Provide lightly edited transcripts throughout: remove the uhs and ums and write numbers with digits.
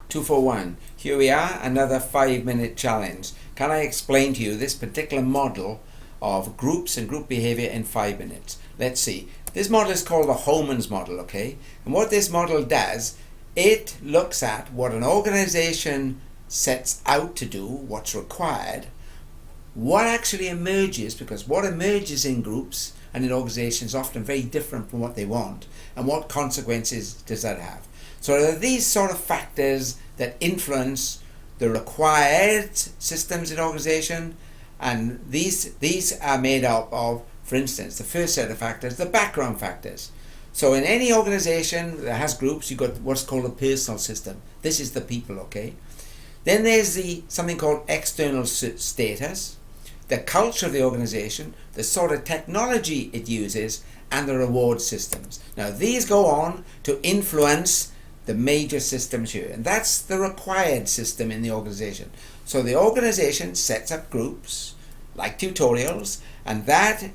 241. Here we are, another 5-minute challenge. Can I explain to you this particular model of groups and group behavior in 5 minutes? Let's see. This model is called the Homan's model, okay? And what this model does, it looks at what an organization sets out to do, what's required, what actually emerges, because what emerges in groups and in organizations is often very different from what they want, and what consequences does that have. So there are these sort of factors that influence the required systems in organization, and these are made up of, for instance, the first set of factors, the background factors. So in any organization that has groups, you've got what's called a personal system. This is the people, okay? Then there's something called external status, the culture of the organization, the sort of technology it uses, and the reward systems. Now these go on to influence the major systems here, and that's the required system in the organization. So the organization sets up groups like tutorials, and that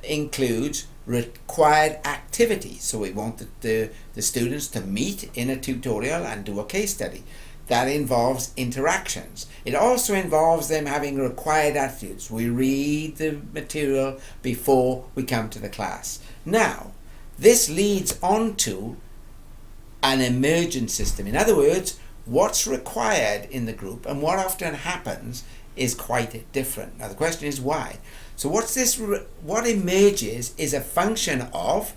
includes required activities. So we want the students to meet in a tutorial and do a case study. That involves interactions. It also involves them having required attitudes. We read the material before we come to the class. Now, this leads on to an emergent system. In other words, what's required in the group and what often happens is quite different. Now the question is why? So what emerges is a function of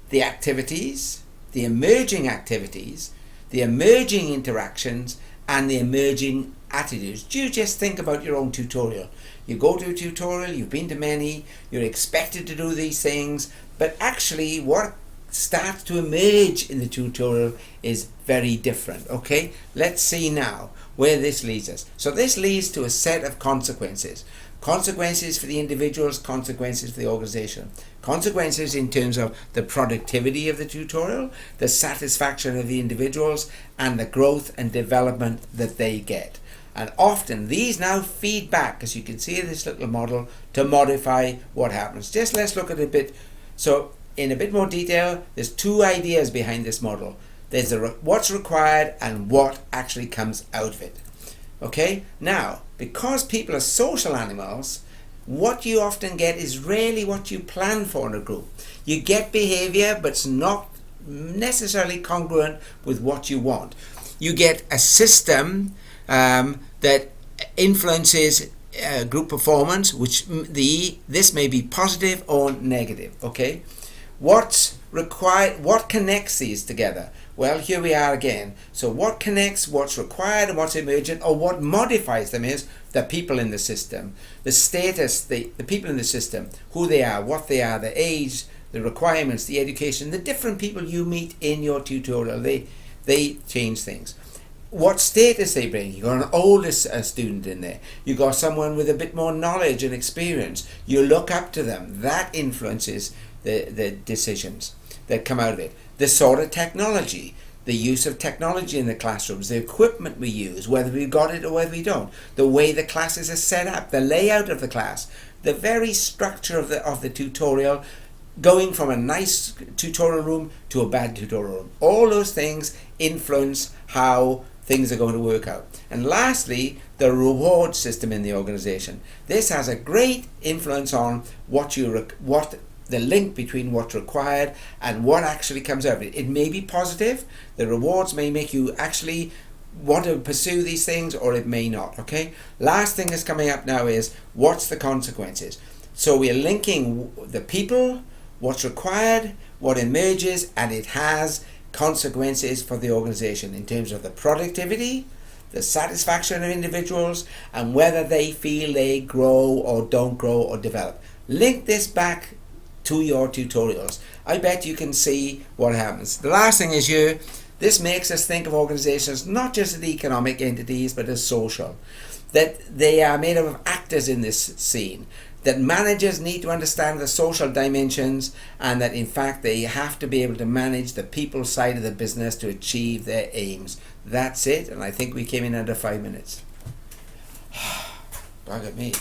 the activities, the emerging activities, the emerging interactions, and the emerging attitudes. You just think about your own tutorial. You go to a tutorial, you've been to many, you're expected to do these things, but actually what starts to emerge in the tutorial is very different. Okay, let's see now where this leads us. So this leads to a set of consequences. Consequences for the individuals, consequences for the organization. Consequences in terms of the productivity of the tutorial, the satisfaction of the individuals, and the growth and development that they get. And often these now feed back, as you can see in this little model, to modify what happens. Just let's look at it a bit. So in a bit more detail, there's two ideas behind this model. There's what's required and what actually comes out of it. Okay, now because people are social animals, what you often get is rarely what you plan for in a group. You get behavior, but it's not necessarily congruent with what you want. You get a system that influences group performance, which this may be positive or negative. Okay, what's required? What connects these together? Well, here we are again. So what connects what's required and what's emergent, or what modifies them, is the people in the system, the status, the people in the system, who they are, what they are, the age, the requirements, the education, the different people you meet in your tutorial. They change things. What status they bring. You've got an older student in there. You've got someone with a bit more knowledge and experience. You look up to them. That influences the decisions that come out of it. The sort of technology, the use of technology in the classrooms, the equipment we use, whether we've got it or whether we don't, the way the classes are set up, the layout of the class, the very structure of the tutorial, going from a nice tutorial room to a bad tutorial room. All those things influence how things are going to work out. And lastly, the reward system in the organization. This has a great influence on the link between what's required and what actually comes out of it. It may be positive. The rewards may make you actually want to pursue these things, or it may not. Okay. Last thing that's coming up now is what's the consequences. So we are linking the people, what's required, what emerges, and it has consequences for the organization in terms of the productivity, the satisfaction of individuals, and whether they feel they grow or don't grow or develop. Link this back to your tutorials. I bet you can see what happens. The last thing is here, this makes us think of organizations not just as economic entities, but as social. That they are made up of actors in this scene. That managers need to understand the social dimensions, and that in fact they have to be able to manage the people side of the business to achieve their aims. That's it, and I think we came in under 5 minutes. Bug at me.